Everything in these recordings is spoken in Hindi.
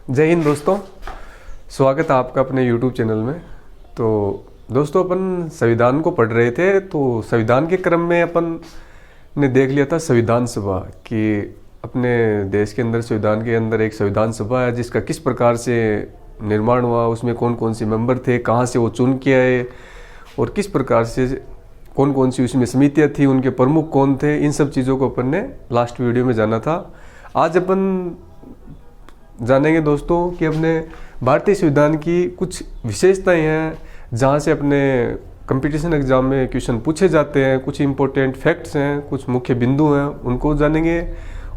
जय हिंद दोस्तों, स्वागत है आपका अपने YouTube चैनल में। तो दोस्तों, अपन संविधान को पढ़ रहे थे, तो संविधान के क्रम में अपन ने देख लिया था संविधान सभा कि अपने देश के अंदर संविधान के अंदर एक संविधान सभा है जिसका किस प्रकार से निर्माण हुआ, उसमें कौन कौन से मेंबर थे, कहाँ से वो चुन के आए और किस प्रकार से कौन कौन सी उसमें समितियाँ थी, उनके प्रमुख कौन थे, इन सब चीज़ों को अपन ने लास्ट वीडियो में जाना था। आज अपन जानेंगे दोस्तों कि अपने भारतीय संविधान की कुछ विशेषताएं हैं जहाँ से अपने कंपटीशन एग्जाम में क्वेश्चन पूछे जाते हैं। कुछ इंपॉर्टेंट फैक्ट्स हैं, कुछ मुख्य बिंदु हैं, उनको जानेंगे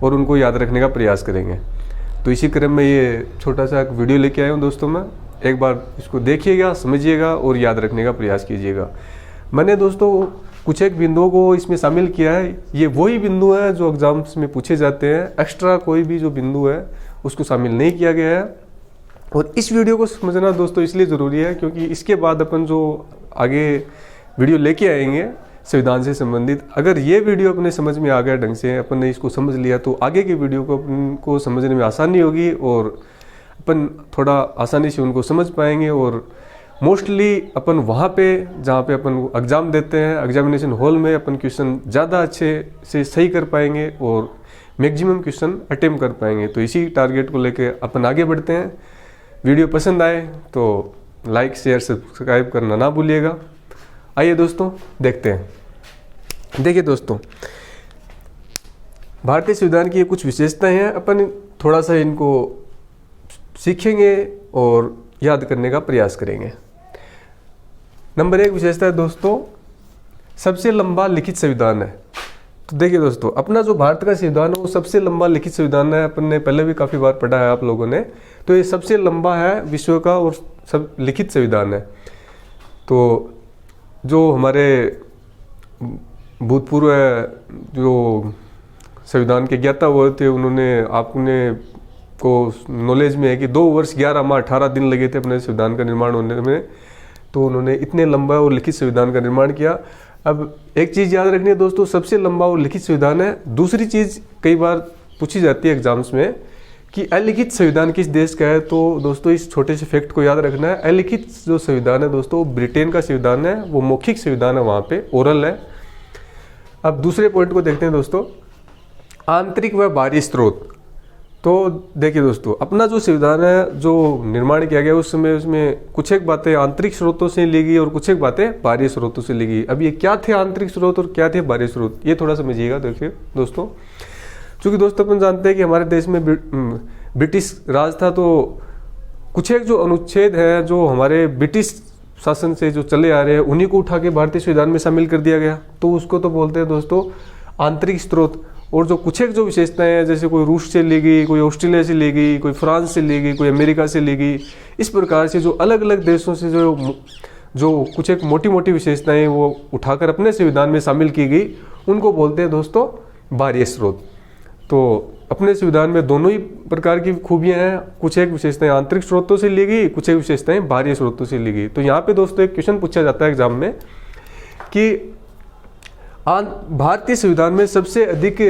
और उनको याद रखने का प्रयास करेंगे। तो इसी क्रम में ये छोटा सा एक वीडियो लेके आया हूँ दोस्तों मैं। एक बार इसको देखिएगा, समझिएगा और याद रखने का प्रयास कीजिएगा। मैंने दोस्तों कुछ एक बिंदुओं को इसमें शामिल किया है। ये वही बिंदु हैं जो एग्जाम्स में पूछे जाते हैं, एक्स्ट्रा कोई भी जो बिंदु है उसको शामिल नहीं किया गया है। और इस वीडियो को समझना दोस्तों इसलिए ज़रूरी है क्योंकि इसके बाद अपन जो आगे वीडियो लेके आएंगे संविधान से संबंधित, अगर ये वीडियो अपने समझ में आ गया ढंग से, अपन ने इसको समझ लिया, तो आगे की वीडियो को अपन को समझने में आसानी होगी और अपन थोड़ा आसानी से उनको समझ पाएंगे। और मोस्टली अपन वहाँ पे जहाँ पे अपन एग्ज़ाम देते हैं, एग्जामिनेशन हॉल में अपन क्वेश्चन ज़्यादा अच्छे से सही कर पाएंगे और मैक्सिमम क्वेश्चन अटेम्प्ट कर पाएंगे। तो इसी टारगेट को लेके अपन आगे बढ़ते हैं। वीडियो पसंद आए तो लाइक, शेयर, सब्सक्राइब करना ना भूलिएगा। आइए दोस्तों देखते हैं। देखिए दोस्तों, भारतीय संविधान की कुछ विशेषताएं हैं, अपन थोड़ा सा इनको सीखेंगे और याद करने का प्रयास करेंगे। नंबर 1 विशेषता है दोस्तों, सबसे लंबा लिखित संविधान है। तो देखिए दोस्तों, अपना जो भारत का संविधान है वो सबसे लंबा लिखित संविधान है। अपन ने पहले भी काफ़ी बार पढ़ा है आप लोगों ने। तो ये सबसे लंबा है विश्व का और सब लिखित संविधान है। तो जो हमारे भूतपूर्व जो संविधान के ज्ञाता हुए थे, उन्होंने आपने को नॉलेज में है कि 2 वर्ष 11 माह 18 दिन लगे थे अपने संविधान का निर्माण होने में। तो उन्होंने इतने लंबा और लिखित संविधान का निर्माण किया। अब एक चीज़ याद रखनी है दोस्तों, सबसे लंबा और लिखित संविधान है। दूसरी चीज़ कई बार पूछी जाती है एग्जाम्स में कि अलिखित संविधान किस देश का है। तो दोस्तों इस छोटे से फैक्ट को याद रखना है। अलिखित जो संविधान है दोस्तों, ब्रिटेन का संविधान है, वो मौखिक संविधान है, वहाँ पे ओरल है। अब दूसरे पॉइंट को देखते हैं दोस्तों, आंतरिक व बाहरी स्रोत। तो देखिए दोस्तों, अपना जो संविधान है जो निर्माण किया गया उस समय उसमें कुछ एक बातें आंतरिक स्रोतों से ली गई और कुछ एक बातें बाहरी स्रोतों से ली गई। अब ये क्या थे आंतरिक स्रोत और क्या थे बाहरी स्रोत, ये थोड़ा समझिएगा। देखिए दोस्तों, क्योंकि दोस्तों अपन जानते हैं कि हमारे देश में ब्रिटिश राज था, तो कुछ एक जो अनुच्छेद है जो हमारे ब्रिटिश शासन से जो चले आ रहे हैं उन्हीं को उठा के भारतीय संविधान में शामिल कर दिया गया। तो उसको तो बोलते हैं दोस्तों आंतरिक स्रोत। और जो कुछ एक जो विशेषताएं हैं, जैसे कोई रूस से ली गई, कोई ऑस्ट्रेलिया से ली गई, कोई फ्रांस से ली गई, कोई अमेरिका से ली गई, इस प्रकार से जो अलग अलग देशों से जो कुछ एक मोटी मोटी विशेषताएं वो उठाकर अपने संविधान में शामिल की गई, उनको बोलते हैं दोस्तों बाहरी स्रोत। तो अपने संविधान में दोनों ही प्रकार की खूबियां हैं। कुछ एक विशेषताएं आंतरिक स्रोतों से ली गई, कुछ एक विशेषताएं बाहरी स्रोतों से ली गई। तो यहाँ पे दोस्तों एक क्वेश्चन पूछा जाता है एग्जाम में कि भारतीय संविधान में सबसे अधिक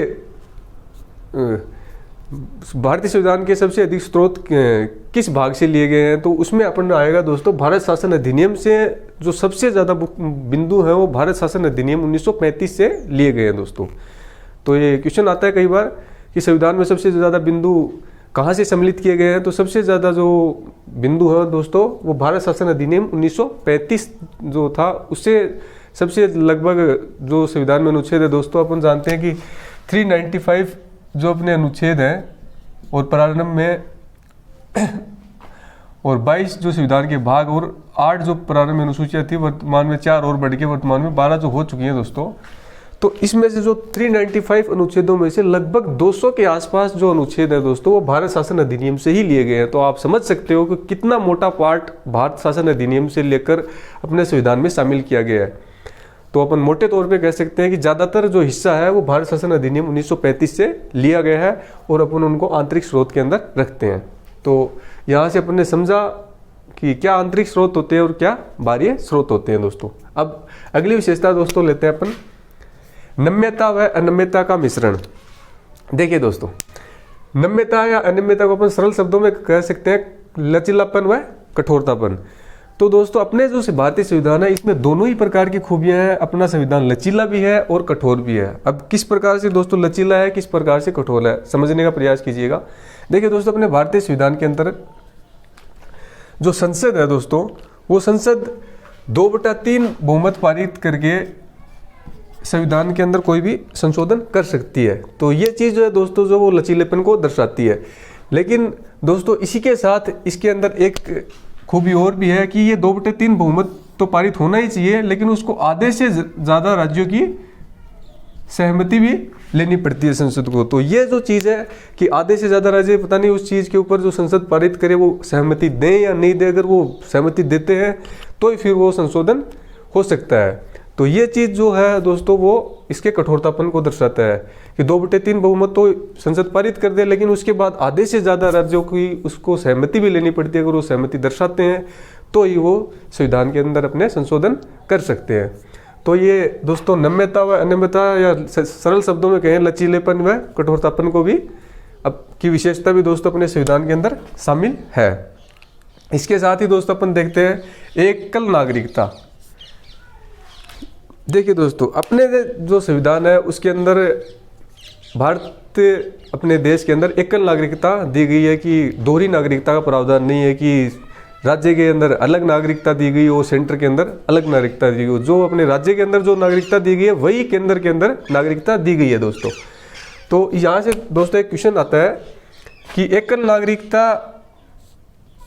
भारतीय संविधान के सबसे अधिक स्रोत किस भाग से लिए गए हैं। तो उसमें अपन आएगा दोस्तों भारत शासन अधिनियम से जो सबसे ज़्यादा बिंदु हैं वो भारत शासन अधिनियम 1935 से लिए गए हैं दोस्तों। तो ये क्वेश्चन आता है कई बार कि संविधान में सबसे ज़्यादा बिंदु कहाँ से सम्मिलित किए गए हैं। तो सबसे ज़्यादा जो बिंदु है दोस्तों वो भारत शासन अधिनियम 1935 जो था उससे सबसे लगभग जो संविधान में अनुच्छेद है दोस्तों, अपन जानते हैं कि 395 जो अपने अनुच्छेद हैं और प्रारंभ में और 22 जो संविधान के भाग और 8 जो प्रारंभ में अनुसूचियाँ थी, वर्तमान में 4 और बढ़ के वर्तमान में 12 जो हो चुकी हैं दोस्तों। तो इसमें से जो 395 अनुच्छेदों में से लगभग 200 के आसपास जो अनुच्छेद है दोस्तों वो भारत शासन अधिनियम से ही लिए गए हैं। तो आप समझ सकते हो कि कितना मोटा पार्ट भारत शासन अधिनियम से लेकर अपने संविधान में शामिल किया गया है। तो अपन मोटे तौर पे कह सकते हैं कि ज़्यादातर जो हिस्सा है वो भारत शासन अधिनियम 1935 से लिया गया है और अपन उनको आंतरिक स्रोत के अंदर रखते हैं। तो यहाँ से अपन ने समझा कि क्या आंतरिक स्रोत होते हैं और क्या बाहरी स्रोत होते हैं दोस्तों। अब अगली विशेषता दोस्तों लेते हैं अपन, नम्यता व अनम्यता का मिश्रण। देखिए दोस्तों, नम्यता या अनम्यता को अपन सरल शब्दों में कह सकते हैं लचीलापन व कठोरतापन। तो दोस्तों अपने जो भारतीय संविधान है इसमें दोनों ही प्रकार की खूबियां हैं। अपना संविधान लचीला भी है और कठोर भी है। अब किस प्रकार से दोस्तों लचीला है, किस प्रकार से कठोर है, समझने का प्रयास कीजिएगा। देखिए दोस्तों, अपने भारतीय संविधान के अंतर जो संसद है दोस्तों, वो संसद 2/3 बहुमत पारित करके संविधान के अंदर कोई भी संशोधन कर सकती है। तो ये चीज़ जो है दोस्तों, जो वो लचीलेपन को दर्शाती है। लेकिन दोस्तों इसी के साथ इसके अंदर एक खूबी और भी है कि ये 2/3 बहुमत तो पारित होना ही चाहिए, लेकिन उसको आधे से ज़्यादा राज्यों की सहमति भी लेनी पड़ती है संसद को। तो ये जो चीज़ है कि आधे से ज़्यादा राज्य पता नहीं उस चीज़ के ऊपर जो संसद पारित करे वो सहमति दें या नहीं दें। अगर वो सहमति देते हैं तो ही फिर वो संशोधन हो सकता है। तो ये चीज़ जो है दोस्तों, वो इसके कठोरतापन को दर्शाता है कि 2/3 बहुमत तो संसद पारित कर दे, लेकिन उसके बाद आधे से ज़्यादा राज्यों की उसको सहमति भी लेनी पड़ती है। अगर वो सहमति दर्शाते हैं तो ही वो संविधान के अंदर अपने संशोधन कर सकते हैं। तो ये दोस्तों नम्यता व अनम्यता या सरल शब्दों में कहें लचीलेपन व कठोरतापन को भी अब की विशेषता भी दोस्तों अपने संविधान के अंदर शामिल है। इसके साथ ही दोस्तों अपन देखते हैं एकल नागरिकता। देखिए दोस्तों, अपने जो संविधान है उसके अंदर भारत अपने देश के अंदर एकल नागरिकता दी गई है कि दोहरी नागरिकता का प्रावधान नहीं है कि राज्य के अंदर अलग नागरिकता दी गई हो, सेंटर के अंदर अलग नागरिकता दी गई हो। जो अपने राज्य के अंदर जो नागरिकता दी गई है वही केंद्र के अंदर नागरिकता दी गई है दोस्तों। तो यहाँ से दोस्तों एक क्वेश्चन आता है कि एकल नागरिकता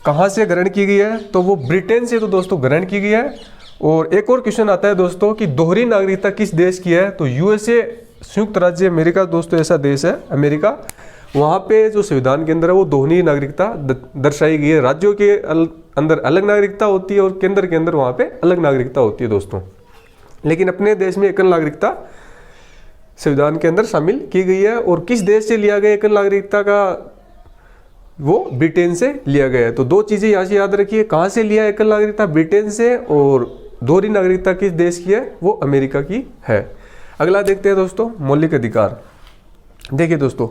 कहाँ से ग्रहण की गई है, तो वो ब्रिटेन से तो दोस्तों ग्रहण की गई है। और एक और क्वेश्चन आता है दोस्तों कि दोहरी नागरिकता किस देश की है, तो यूएसए संयुक्त राज्य अमेरिका दोस्तों ऐसा देश है अमेरिका, वहाँ पे जो संविधान के अंदर है वो दोहरी नागरिकता दर्शाई गई है। राज्यों के अंदर अलग नागरिकता होती है और केंद्र के अंदर वहाँ पे अलग नागरिकता होती है दोस्तों। लेकिन अपने देश में एकल नागरिकता संविधान के अंदर शामिल की गई है। और किस देश से लिया गया एकल नागरिकता का, वो ब्रिटेन से लिया गया है। तो दो चीज़ें यहाँ से याद रखिए, कहाँ से लिया एकल नागरिकता, ब्रिटेन से, और दोहरी नागरिकता किस देश की है, वो अमेरिका की है। अगला देखते हैं दोस्तों मौलिक अधिकार। देखिए दोस्तों,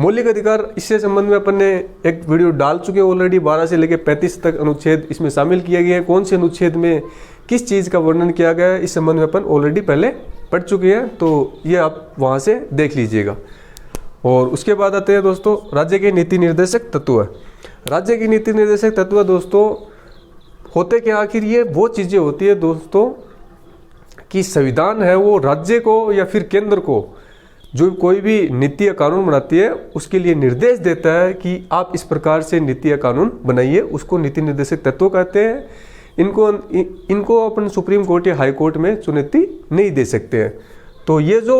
मौलिक अधिकार इससे संबंध में अपन ने एक वीडियो डाल चुके हैं ऑलरेडी। 12 से लेकर 35 तक अनुच्छेद इसमें शामिल किया गया है। कौन से अनुच्छेद में किस चीज़ का वर्णन किया गया है इस संबंध में अपन ऑलरेडी पहले पढ़ चुके हैं, तो ये आप वहाँ से देख लीजिएगा। और उसके बाद आते हैं दोस्तों राज्य के नीति निर्देशक तत्व। राज्य की नीति निर्देशक तत्व दोस्तों होते क्या, आखिर ये वो चीज़ें होती है दोस्तों कि संविधान है वो राज्य को या फिर केंद्र को जो कोई भी नीति या कानून बनाती है उसके लिए निर्देश देता है कि आप इस प्रकार से नीति या कानून बनाइए। उसको नीति निर्देशक तत्व कहते हैं। इनको अपन सुप्रीम कोर्ट या हाई कोर्ट में चुनौती नहीं दे सकते हैं। तो ये जो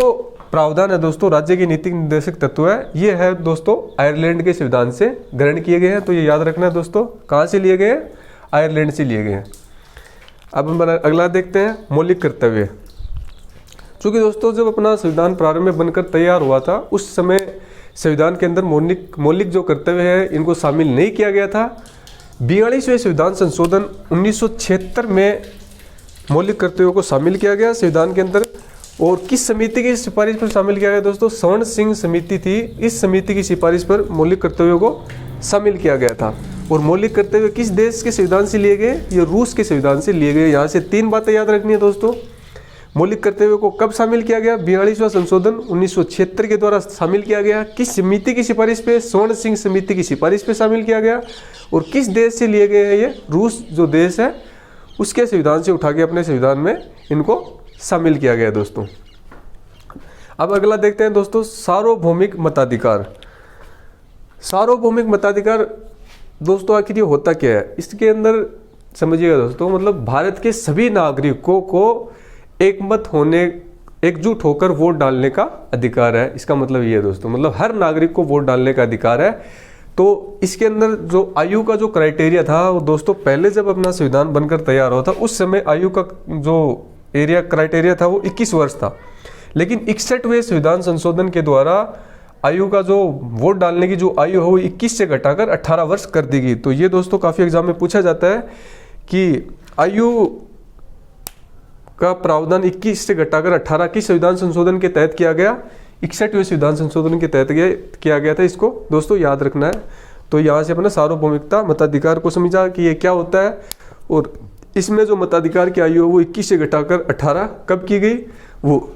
प्रावधान है दोस्तों राज्य के नीति निर्देशक तत्व है, ये है दोस्तों आयरलैंड के संविधान से ग्रहण किए गए हैं। तो ये याद रखना है दोस्तों, कहाँ से लिए गए हैं, आयरलैंड से लिए गए हैं। अब हम अगला देखते हैं मौलिक कर्तव्य। चूँकि दोस्तों जब अपना संविधान प्रारंभ में बनकर तैयार हुआ था उस समय संविधान के अंदर मौलिक जो कर्तव्य है इनको शामिल नहीं किया गया था। 42वें संविधान संशोधन 1976 में मौलिक कर्तव्यों को शामिल किया गया संविधान के अंदर। और किस समिति की सिफारिश पर शामिल किया गया दोस्तों, स्वर्ण सिंह समिति थी। इस समिति की सिफारिश पर मौलिक कर्तव्यों को शामिल किया गया था। और मौलिक कर्तव्य किस देश के संविधान से लिए गए, ये रूस के संविधान से लिए गए। यहाँ से 3 बातें याद रखनी है दोस्तों। मौलिक कर्तव्यों को कब शामिल किया गया, 42वां संशोधन 1976 के द्वारा शामिल किया गया। किस समिति की सिफारिश पे, स्वर्ण सिंह समिति की सिफारिश पे शामिल किया गया। और किस देश से लिए गए हैं, ये रूस जो देश है उसके संविधान से उठा के अपने संविधान में इनको शामिल किया गया दोस्तों। अब अगला देखते हैं दोस्तों सार्वभौमिक मताधिकार। सार्वभौमिक मताधिकार दोस्तों आखिर ये होता क्या है, इसके अंदर समझिएगा दोस्तों, मतलब भारत के सभी नागरिकों को एकजुट होकर वोट डालने का अधिकार है। इसका मतलब ये है दोस्तों, मतलब हर नागरिक को वोट डालने का अधिकार है। तो इसके अंदर जो आयु का जो क्राइटेरिया था वो दोस्तों पहले जब अपना संविधान बनकर तैयार हुआ था उस समय आयु का जो क्राइटेरिया था वो 21 वर्ष था। लेकिन 61वें संविधान संशोधन के द्वारा आयु का जो वोट डालने की जो आयु है वो 21 से घटाकर 18 वर्ष कर दी गई। तो ये दोस्तों काफ़ी एग्जाम में पूछा जाता है कि आयु का प्रावधान 21 से घटाकर 18 किस संविधान संशोधन के तहत किया गया, 61वें संविधान संशोधन के तहत किया गया था। इसको दोस्तों याद रखना है। तो यहाँ से अपना सार्वभौमिकता मताधिकार को समझा कि ये क्या होता है, और इसमें जो मताधिकार की आयु है वो 21 से घटाकर 18 कब की गई, वो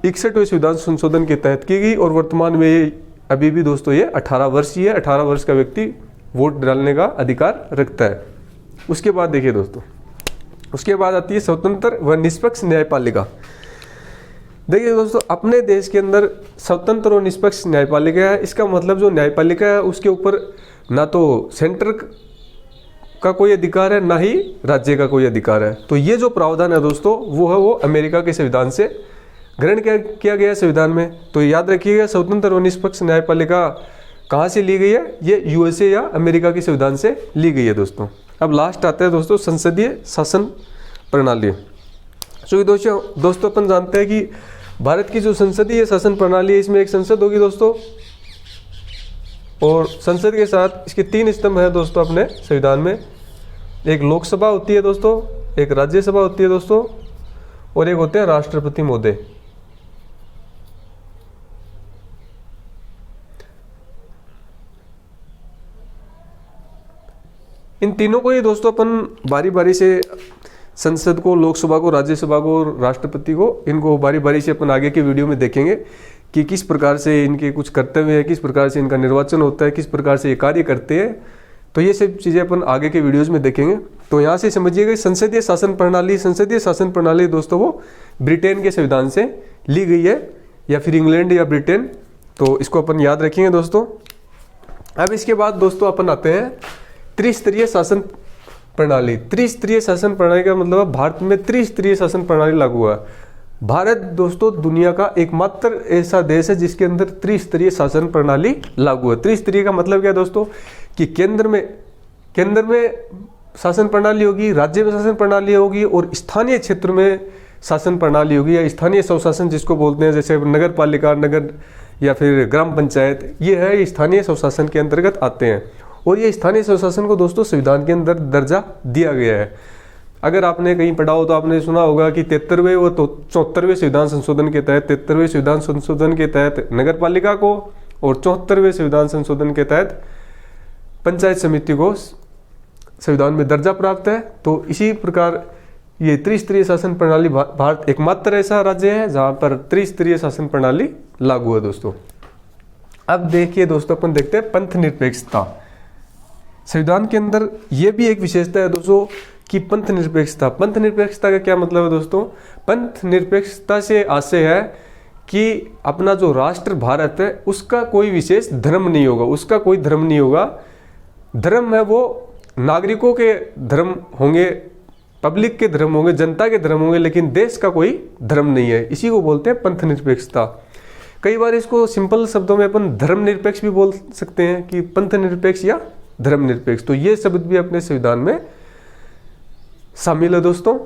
61वें संविधान संशोधन के तहत की गई। और वर्तमान में ये अभी भी दोस्तों ये 18 वर्ष ही है। 18 वर्ष का व्यक्ति वोट डालने का अधिकार रखता है। उसके बाद देखिए दोस्तों, उसके बाद आती है स्वतंत्र व निष्पक्ष न्यायपालिका। देखिए दोस्तों, अपने देश के अंदर स्वतंत्र और निष्पक्ष न्यायपालिका है। इसका मतलब जो न्यायपालिका है उसके ऊपर ना तो सेंटर का कोई अधिकार है, ना ही राज्य का कोई अधिकार है। तो ये जो प्रावधान है दोस्तों, वो है वो अमेरिका के संविधान से ग्रहण किया गया संविधान में। तो याद रखिएगा, स्वतंत्र और निष्पक्ष न्यायपालिका कहाँ से ली गई है, ये यूएसए या अमेरिका के संविधान से ली गई है दोस्तों। अब लास्ट आता है दोस्तों संसदीय शासन प्रणाली। तो दोस्तों अपन जानते हैं कि भारत की जो संसदीय शासन प्रणाली है, इसमें एक संसद होगी दोस्तों, और संसद के साथ इसके 3 स्तंभ है दोस्तों अपने संविधान में। एक लोकसभा होती है दोस्तों, एक राज्यसभा होती है दोस्तों, और एक होते हैं राष्ट्रपति महोदय। इन तीनों को ही दोस्तों अपन बारी बारी से, संसद को, लोकसभा को, राज्यसभा को और राष्ट्रपति को, इनको बारी बारी से अपन आगे के वीडियो में देखेंगे कि किस प्रकार से इनके कुछ कर्तव्य है, किस प्रकार से इनका निर्वाचन होता है, किस प्रकार से ये कार्य करते हैं। तो ये सब चीज़ें अपन आगे के वीडियोज़ में देखेंगे। तो यहाँ से समझिएगा संसदीय शासन प्रणाली, संसदीय शासन प्रणाली दोस्तों वो ब्रिटेन के संविधान से ली गई है, या फिर इंग्लैंड या ब्रिटेन। तो इसको अपन याद रखेंगे दोस्तों। अब इसके बाद दोस्तों अपन आते हैं त्रिस्तरीय शासन प्रणाली। त्रिस्तरीय शासन प्रणाली का मतलब भारत में त्रिस्तरीय शासन प्रणाली लागू हुआ। भारत दोस्तों दुनिया का एकमात्र ऐसा देश है जिसके अंदर त्रिस्तरीय शासन प्रणाली लागू है। त्रिस्तरीय का मतलब क्या है दोस्तों, कि केंद्र में शासन प्रणाली होगी, राज्य में शासन प्रणाली होगी, और स्थानीय क्षेत्र में शासन प्रणाली होगी, या स्थानीय स्वशासन जिसको बोलते हैं, जैसे नगर पालिका, नगर या फिर ग्राम पंचायत, ये है स्थानीय स्वशासन के अंतर्गत आते हैं। और ये स्थानीय स्वशासन को दोस्तों संविधान के अंदर दर्जा दिया गया है। अगर आपने कहीं पढ़ा हो तो आपने सुना होगा कि 73वें व 74वें संविधान संशोधन के तहत, 73वें संविधान संशोधन के तहत नगर पालिका को, और 74वें संविधान संशोधन के तहत पंचायत समिति को संविधान में दर्जा प्राप्त है। तो इसी प्रकार ये त्रिस्तरीय शासन प्रणाली, भारत एकमात्र ऐसा राज्य है जहाँ पर त्रिस्तरीय शासन प्रणाली लागू है दोस्तों। अब देखिए दोस्तों, अपन देखते हैं पंथ निरपेक्षता। संविधान के अंदर ये भी एक विशेषता है दोस्तों कि पंथ निरपेक्षता। पंथ निरपेक्षता का क्या मतलब है दोस्तों, पंथ निरपेक्षता से आशय है कि अपना जो राष्ट्र भारत है उसका कोई विशेष धर्म नहीं होगा, उसका कोई धर्म नहीं होगा। धर्म है वो नागरिकों के धर्म होंगे, पब्लिक के धर्म होंगे, जनता के धर्म होंगे, लेकिन देश का कोई धर्म नहीं है। इसी को बोलते हैं पंथ निरपेक्षता। कई बार इसको सिंपल शब्दों में अपन धर्म निरपेक्ष भी बोल सकते हैं, कि पंथ निरपेक्ष या धर्म निरपेक्ष। तो ये शब्द भी अपने संविधान में शामिल है दोस्तों।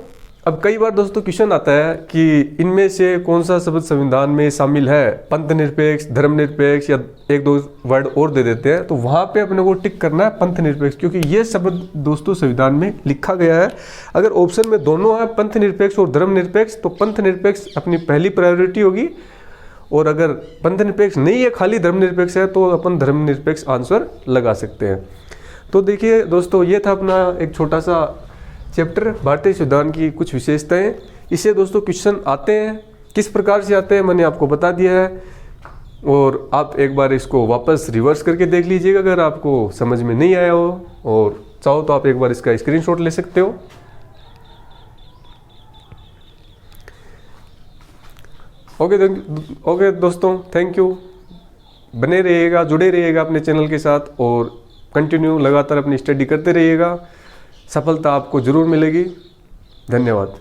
अब कई बार दोस्तों क्वेश्चन आता है कि इनमें से कौन सा शब्द संविधान में शामिल है, पंथ निरपेक्ष, धर्म निरपेक्ष, या 1-2 वर्ड और दे देते हैं। तो वहां पे अपने को टिक करना है पंथ निरपेक्ष, क्योंकि ये शब्द दोस्तों संविधान में लिखा गया है। अगर ऑप्शन में दोनों है, पंथ निरपेक्ष और धर्म निरपेक्ष, तो पंथ निरपेक्ष अपनी पहली प्रायोरिटी होगी, और अगर पंथ निरपेक्ष नहीं है, खाली धर्म निरपेक्ष है, तो अपन धर्म निरपेक्ष आंसर लगा सकते हैं। तो देखिए दोस्तों, ये था अपना एक छोटा सा चैप्टर भारतीय संविधान की कुछ विशेषताएं। इससे दोस्तों क्वेश्चन आते हैं, किस प्रकार से आते हैं मैंने आपको बता दिया है, और आप एक बार इसको वापस रिवर्स करके देख लीजिएगा अगर आपको समझ में नहीं आया हो, और चाहो तो आप एक बार इसका स्क्रीनशॉट ले सकते हो। ओके दोस्तों, थैंक यू। बने रहिएगा, जुड़े रहिएगा अपने चैनल के साथ, और कंटिन्यू लगातार अपनी स्टडी करते रहिएगा। सफलता आपको जरूर मिलेगी। धन्यवाद।